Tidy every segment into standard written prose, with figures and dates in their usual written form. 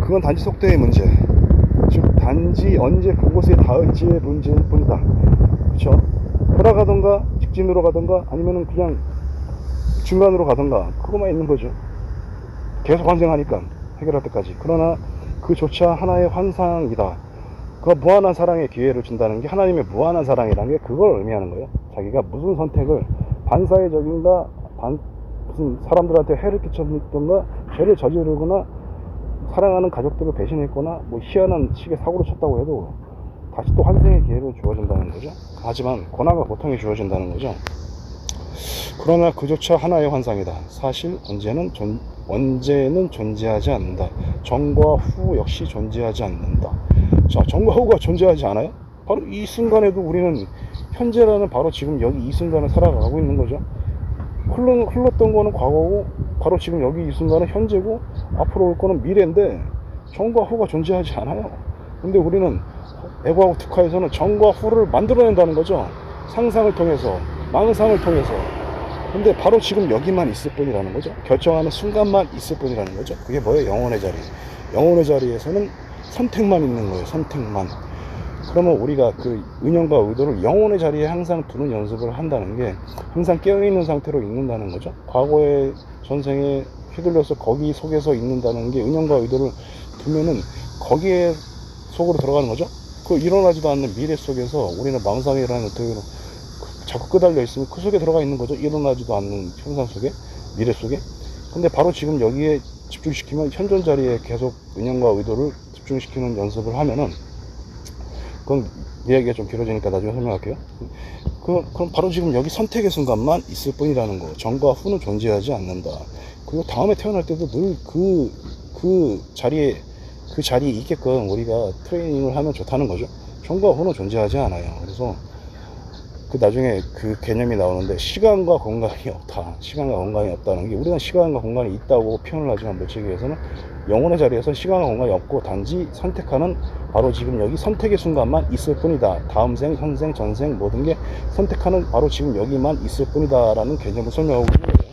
그건 단지 속도의 문제, 즉 단지 언제 그곳에 닿을지의 문제일 뿐이다. 그쵸? 돌아가던가 직진으로 가던가 아니면은 그냥 중간으로 가던가 그거만 있는 거죠. 계속 환생하니까 해결할 때까지. 그러나 그조차 하나의 환상이다. 그 무한한 사랑의 기회를 준다는 게 하나님의 무한한 사랑이라는 게 그걸 의미하는 거예요. 자기가 무슨 선택을 반사회적인가 무슨 사람들한테 해를 끼쳤던가 죄를 저지르거나 사랑하는 가족들을 배신했거나 뭐 희한한 식의 사고를 쳤다고 해도 다시 또 환생의 기회를 주어진다는 거죠. 하지만 고난과 고통이 주어진다는 거죠. 그러나 그조차 하나의 환상이다. 사실 언제는 존재하지 않는다. 전과 후 역시 존재하지 않는다. 자, 전과 후가 존재하지 않아요? 바로 이 순간에도 우리는 현재라는 바로 지금 여기 이 순간을 살아가고 있는 거죠. 흘렀던 거는 과거고 바로 지금 여기 이 순간은 현재고 앞으로 올 거는 미래인데 전과 후가 존재하지 않아요. 근데 우리는 에고하고 특화에서는 전과 후를 만들어낸다는 거죠. 상상을 통해서, 망상을 통해서. 근데 바로 지금 여기만 있을 뿐이라는 거죠. 결정하는 순간만 있을 뿐이라는 거죠. 그게 뭐예요? 영혼의 자리. 영혼의 자리에서는 선택만 있는 거예요. 선택만. 그러면 우리가 그 은연과 의도를 영혼의 자리에 항상 두는 연습을 한다는 게 항상 깨어있는 상태로 있는다는 거죠. 과거의 전생에 휘둘려서 거기 속에서 있는다는 게 은연과 의도를 두면은 거기에 속으로 들어가는 거죠. 그 일어나지도 않는 미래 속에서 우리는 망상이라는 어떻게 자꾸 끄달려 있으면 그 속에 들어가 있는 거죠. 일어나지도 않는 현상 속에, 미래 속에. 근데 바로 지금 여기에 집중시키면 현존 자리에 계속 은연과 의도를 집중시키는 연습을 하면은 그건 이야기가 좀 길어지니까 나중에 설명할게요. 그럼 바로 지금 여기 선택의 순간만 있을 뿐이라는 거. 전과 후는 존재하지 않는다. 그리고 다음에 태어날 때도 늘 그 자리에 있게끔 우리가 트레이닝을 하면 좋다는 거죠. 전과 후는 존재하지 않아요. 그래서 그 나중에 그 개념이 나오는데 시간과 공간이 없다. 시간과 공간이 없다는 게 우리가 시간과 공간이 있다고 표현을 하지만 물질계에서는 영혼의 자리에서 시간과 공간이 없고 단지 선택하는 바로 지금 여기 선택의 순간만 있을 뿐이다. 다음 생, 현생, 전생 모든 게 선택하는 바로 지금 여기만 있을 뿐이다 라는 개념을 설명하고 있는 거예요.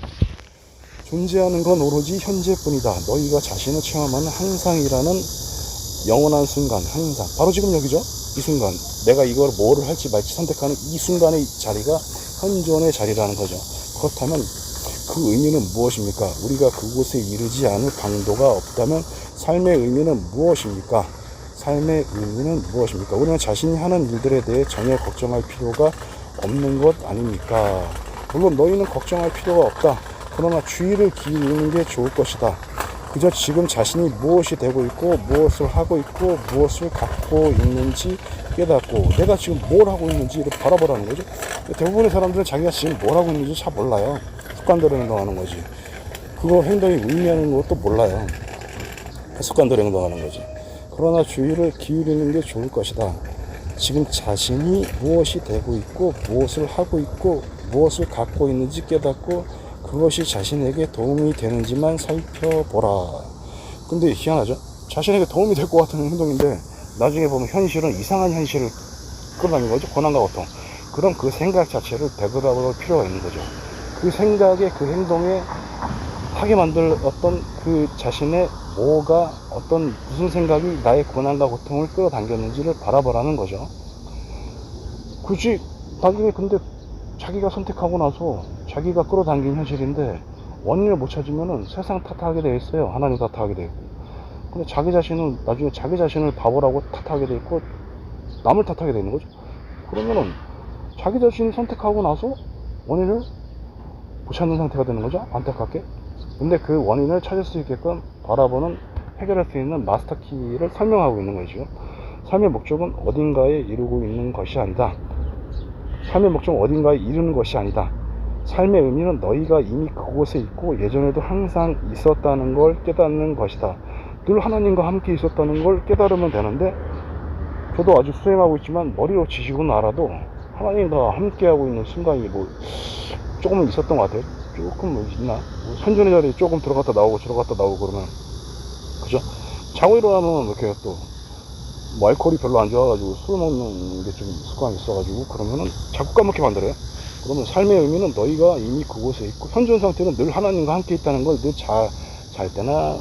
존재하는 건 오로지 현재뿐이다. 너희가 자신을 체험하는 항상이라는 영원한 순간, 항상 바로 지금 여기죠. 이 순간 내가 이걸 뭐를 할지 말지 선택하는 이 순간의 자리가 현존의 자리라는 거죠. 그렇다면 그 의미는 무엇입니까? 우리가 그곳에 이르지 않을 방도가 없다면 삶의 의미는 무엇입니까? 삶의 의미는 무엇입니까? 우리는 자신이 하는 일들에 대해 전혀 걱정할 필요가 없는 것 아닙니까? 물론 너희는 걱정할 필요가 없다. 그러나 주의를 기울이는 게 좋을 것이다. 그저 지금 자신이 무엇이 되고 있고 무엇을 하고 있고 무엇을 갖고 있는지 깨닫고 내가 지금 뭘 하고 있는지를 바라보라는 거죠. 대부분의 사람들은 자기가 지금 뭘 하고 있는지 잘 몰라요. 습관대로 행동하는 거지. 그거 행동이 의미하는 것도 몰라요. 습관대로 행동하는 거지. 그러나 주의를 기울이는 게 좋을 것이다. 지금 자신이 무엇이 되고 있고 무엇을 하고 있고 무엇을 갖고 있는지 깨닫고 그것이 자신에게 도움이 되는지만 살펴보라. 근데 희한하죠? 자신에게 도움이 될 것 같은 행동인데 나중에 보면 현실은 이상한 현실을 끌어당긴 거죠. 고난과 고통. 그럼 그 생각 자체를 되돌아볼 필요가 있는 거죠. 그 생각에 그 행동에 하게 만들었던 그 자신의 뭐가 무슨 생각이 나의 고난과 고통을 끌어당겼는지를 바라보라는 거죠. 굳이 나중에 근데 자기가 선택하고 나서 자기가 끌어당긴 현실인데 원인을 못 찾으면은 세상 탓하게 돼 있어요. 하나님 탓하게 돼 있고. 근데 자기 자신은 나중에 자기 자신을 바보라고 탓하게 돼 있고 남을 탓하게 되는 거죠. 그러면은 자기 자신이 선택하고 나서 원인을 못 찾는 상태가 되는 거죠. 안타깝게. 근데 그 원인을 찾을 수 있게끔 바라보는 해결할 수 있는 마스터 키를 설명하고 있는 거죠. 삶의 목적은 어딘가에 이루고 있는 것이 아니다. 삶의 목적은 어딘가에 이르는 것이 아니다. 삶의 의미는 너희가 이미 그곳에 있고 예전에도 항상 있었다는 걸 깨닫는 것이다. 늘 하나님과 함께 있었다는 걸 깨달으면 되는데 저도 아주 수행하고 있지만 머리로 지식은 알아도 하나님과 함께하고 있는 순간이 뭐 조금은 있었던 것 같아요. 조금 뭐 있나? 뭐 선전의 자리에 조금 들어갔다 나오고 그러면 그죠? 자고 일어나면 이렇게 또 뭐 알코올이 별로 안 좋아가지고 술 먹는 게 좀 습관이 있어가지고 그러면은 자꾸 까먹게 만들어요. 그러면 삶의 의미는 너희가 이미 그곳에 있고 현존 상태는 늘 하나님과 함께 있다는 걸 늘 잘 때나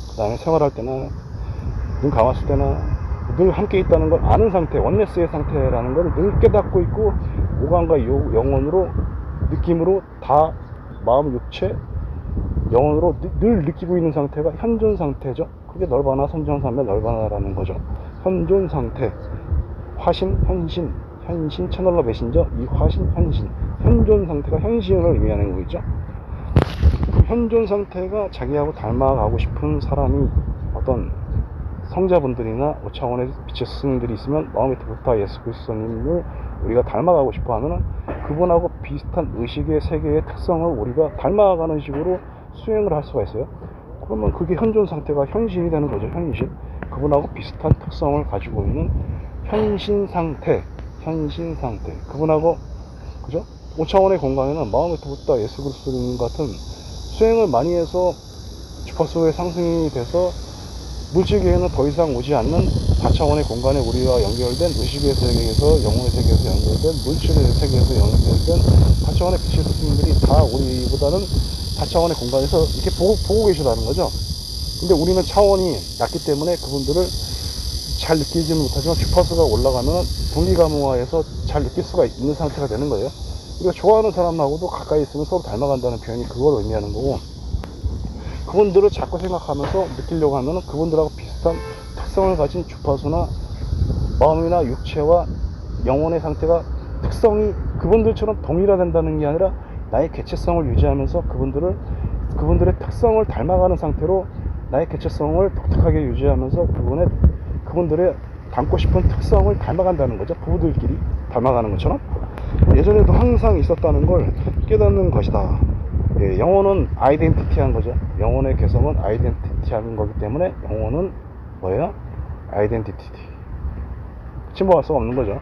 그 다음에 생활할 때나 눈 감았을 때나 늘 함께 있다는 걸 아는 상태, 원네스의 상태라는 걸 늘 깨닫고 있고, 오감과 영혼으로, 느낌으로 다 마음, 육체, 영혼으로 늘 느끼고 있는 상태가 현존 상태죠. 그게 널바나 선정삼매 널바나라는 거죠. 현존 상태, 화신, 현신, 현신 채널러 메신저, 이 화신, 현신, 현존 상태가 현신을 의미하는 거겠죠. 그 현존 상태가 자기하고 닮아가고 싶은 사람이 어떤 성자분들이나 5차원의 빛의 스승들이 있으면, 마호메트부타 예수 그리스도님을 우리가 닮아가고 싶어 하면은 그분하고 비슷한 의식의 세계의 특성을 우리가 닮아가는 식으로 수행을 할 수가 있어요. 그러면 그게 현존 상태가 현신이 되는 거죠. 현신. 그분하고 비슷한 특성을 가지고 있는 현신 상태, 현신 상태. 그분하고, 그죠? 5차원의 공간에는 마호메트부타 예수 그리스도님 같은 수행을 많이 해서 주파수의 상승이 돼서 물질계에는 더 이상 오지 않는 4차원의 공간에 우리가 연결된, 의식의 세계에서, 영혼의 세계에서 연결된, 물질의 세계에서 연결된 4차원의 빛의 스승들이 다 우리보다는 4차원의 공간에서 이렇게 보고 계시다는 거죠. 근데 우리는 차원이 낮기 때문에 그분들을 잘 느끼지는 못하지만, 주파수가 올라가면 분리감화해서 잘 느낄 수가 있는 상태가 되는 거예요. 우리가 좋아하는 사람하고도 가까이 있으면 서로 닮아간다는 표현이 그걸 의미하는 거고, 그분들을 자꾸 생각하면서 느끼려고 하면 그분들하고 비슷한 특성을 가진 주파수나 마음이나 육체와 영혼의 상태가, 특성이 그분들처럼 동일화된다는 게 아니라 나의 개체성을 유지하면서 그분들의 특성을 닮아가는 상태로 나의 개체성을 독특하게 유지하면서 그분들의 닮고 싶은 특성을 닮아간다는 거죠. 부부들끼리 닮아가는 것처럼 예전에도 항상 있었다는 걸 깨닫는 것이다. 예, 영혼은 아이덴티티한 거죠. 영혼의 개성은 아이덴티티한 거기 때문에 영혼은 뭐예요? 아이덴티티. 침범할 수가 없는 거죠.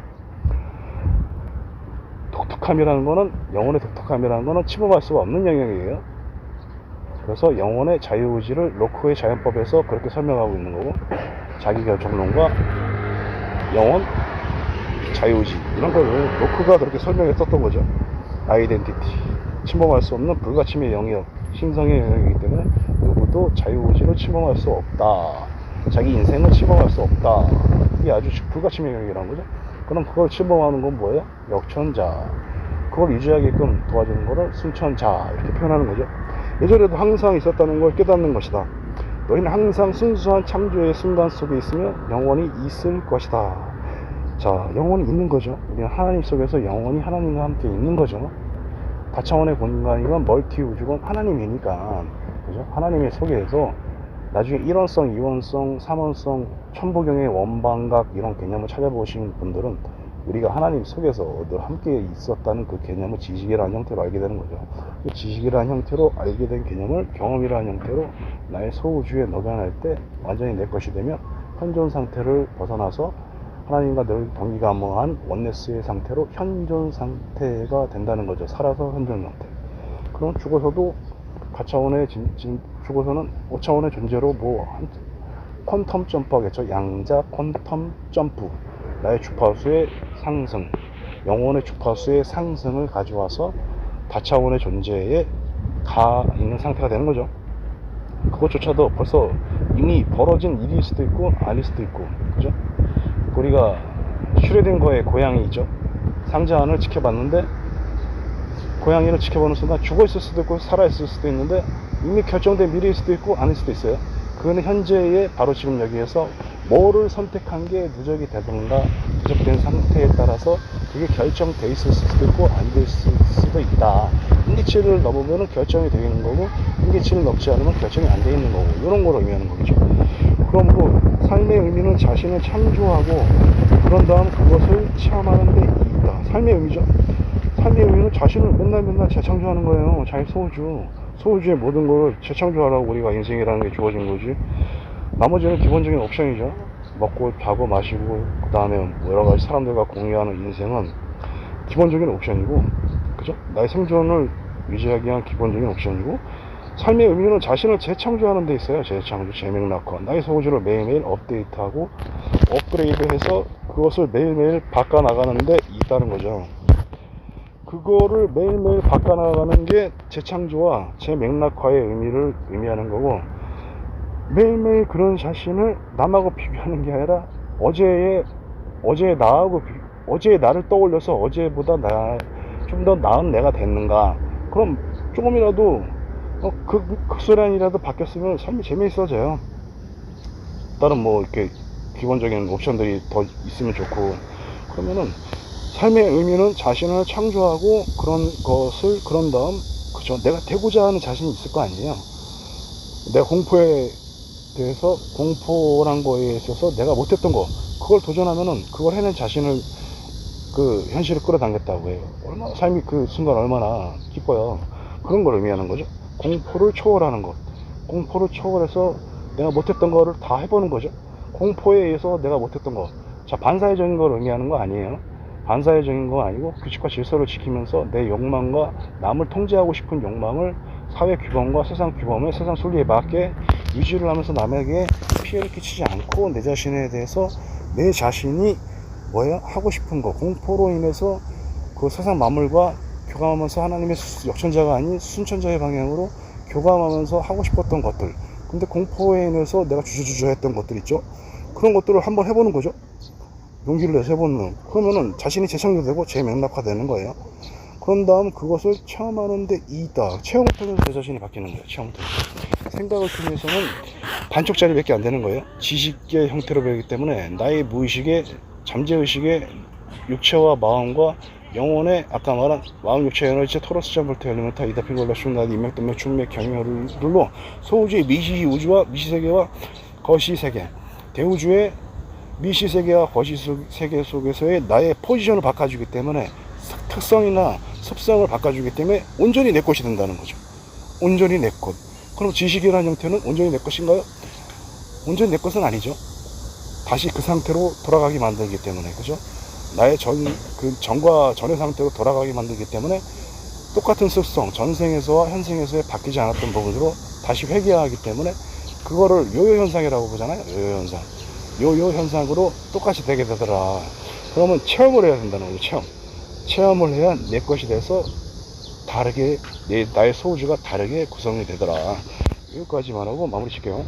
독특함이라는 거는, 영혼의 독특함이라는 거는 침범할 수가 없는 영역이에요. 그래서 영혼의 자유의지를 로크의 자연법에서 그렇게 설명하고 있는 거고, 자기결정론과 영혼, 자유의지, 이런 거를 로크가 그렇게 설명했었던 거죠. 아이덴티티. 침범할 수 없는 불가침의 영역, 신성의 영역이기 때문에 누구도 자유의지를 침범할 수 없다. 자기 인생을 침범할 수 없다. 이게 아주 불가침의 영역이라는 거죠. 그럼 그걸 침범하는 건 뭐예요? 역천자. 그걸 유지하게끔 도와주는 거를 순천자, 이렇게 표현하는 거죠. 예전에도 항상 있었다는 걸 깨닫는 것이다. 너희는 항상 순수한 창조의 순간 속에 있으며 영원히 있을 것이다. 자, 영원히 있는 거죠. 우리는 하나님 속에서 영원히 하나님과 함께 있는 거죠. 다차원의 공간이건 멀티 우주건 하나님이니까, 그죠? 하나님의 속에서 나중에 1원성, 2원성, 3원성, 천부경의 원방각 이런 개념을 찾아보신 분들은 우리가 하나님 속에서 늘 함께 있었다는 그 개념을 지식이라는 형태로 알게 되는 거죠. 그 지식이라는 형태로 알게 된 개념을 경험이라는 형태로 나의 소우주에 녹여낼 때 완전히 내 것이 되면 현존 상태를 벗어나서 하나님과 늘 동기감화한 원네스의 상태로 현존 상태가 된다는 거죠. 살아서 현존 상태. 그럼 죽어서도 4차원의 죽어서는 5차원의 존재로 퀀텀 점프하겠죠. 양자 퀀텀 점프. 나의 주파수의 상승, 영혼의 주파수의 상승을 가져와서 다차원의 존재에 가 있는 상태가 되는 거죠. 그것조차도 벌써 이미 벌어진 일일 수도 있고 아닐 수도 있고, 그죠? 우리가 슈레딩거의 고양이 있죠. 상자 안을 지켜봤는데 고양이를 지켜보는 순간 죽어 있을 수도 있고 살아 있을 수도 있는데 이미 결정된 미래일 수도 있고 아닐 수도 있어요. 그거는 현재의 바로 지금 여기에서 뭐를 선택한 게 누적이 되던가 누적된 상태에 따라서 그게 결정돼 있을 수도 있고 안 될 수도 있다. 인기치를 넘으면 결정이 되어 있는 거고, 인기치를 넘지 않으면 결정이 안 돼 있는 거고, 이런 걸 의미하는 거죠. 그러므로 삶의 의미는 자신을 창조하고 그런 다음 그것을 체험하는 데 있다. 삶의 의미죠. 삶의 의미는 자신을 맨날 재창조하는 거예요. 자기 소우주의 모든 걸 재창조하라고 우리가 인생이라는 게 주어진 거지. 나머지는 기본적인 옵션이죠. 먹고 자고 마시고 그 다음에 여러가지 사람들과 공유하는 인생은 기본적인 옵션이고, 그죠? 나의 생존을 유지하기 위한 기본적인 옵션이고, 삶의 의미는 자신을 재창조하는 데 있어요. 재창조, 재맥락화. 나의 소우주를 매일매일 업데이트하고 업그레이드해서 그것을 매일매일 바꿔나가는 데 있다는 거죠. 그거를 매일매일 바꿔나가는 게 재창조와 재맥락화의 의미를 의미하는 거고, 매일매일 그런 자신을 남하고 비교하는 게 아니라 어제의 나하고 어제의 나를 떠올려서 어제보다 좀 더 나은 내가 됐는가. 그럼 조금이라도 극소량이라도 바뀌었으면 삶이 재미있어져요. 다른 뭐 이렇게 기본적인 옵션들이 더 있으면 좋고, 그러면은 삶의 의미는 자신을 창조하고 그런 다음, 그죠? 내가 되고자 하는 자신이 있을 거 아니에요. 내가 공포에 대해서, 공포란 거에 있어서 내가 못했던 거, 그걸 도전하면은 그걸 해낸 자신을, 그 현실을 끌어당겼다고 해요. 얼마나 삶이 그 순간 얼마나 기뻐요. 그런 걸 의미하는 거죠. 공포를 초월하는 것. 공포를 초월해서 내가 못했던 거를 다 해보는 거죠. 공포에 의해서 내가 못했던 거. 자, 반사회적인 걸 의미하는 거 아니에요. 반사회적인 거 아니고 규칙과 질서를 지키면서 내 욕망과 남을 통제하고 싶은 욕망을 사회 규범과 세상 규범에, 세상 순리에 맞게 유지를 하면서 남에게 피해를 끼치지 않고 내 자신에 대해서 내 자신이 하고 싶은 거, 공포로 인해서 그 세상 만물과 교감하면서 하나님의 역천자가 아닌 순천자의 방향으로 교감하면서 하고 싶었던 것들, 근데 공포에 인해서 내가 주저주저 했던 것들 있죠. 그런 것들을 한번 해보는 거죠. 용기를 내서 해보는. 그러면은 자신이 재창조되고 재명락화되는 거예요. 그런 다음 그것을 체험하는데 있다. 체험을 통해서 내 자신이 바뀌는 거예요. 체험을 통해서. 생각을 통해서는 반쪽짜리밖에 안 되는 거예요. 지식의 형태로 배우기 때문에 나의 무의식의, 잠재의식의 육체와 마음과 영혼의, 아까 말한 마음, 육체, 에너지, 토러스, 잠볼트, 엘리멘타, 이다핑골라, 슈나디, 인맥, 동맥, 충맥, 경혈로 소우주의 미시 우주와 미시세계와 거시세계, 대우주의 미시세계와 거시세계 속에서의 나의 포지션을 바꿔주기 때문에, 특성이나 습성을 바꿔주기 때문에 온전히 내 것이 된다는 거죠. 온전히 내 것. 그럼 지식이라는 형태는 온전히 내 것인가요? 온전히 내 것은 아니죠. 다시 그 상태로 돌아가게 만들기 때문에, 그죠? 나의 전과 전의 상태로 돌아가게 만들기 때문에 똑같은 습성, 전생에서와 현생에서의 바뀌지 않았던 부분으로 다시 회귀하기 때문에 그거를 요요 현상이라고 보잖아요. 요요 현상. 요요 현상으로 똑같이 되게 되더라. 그러면 체험을 해야 된다는 거죠. 체험을 해야 내 것이 돼서 다르게, 나의 소우주가 다르게 구성이 되더라. 여기까지만 하고 마무리 칠게요.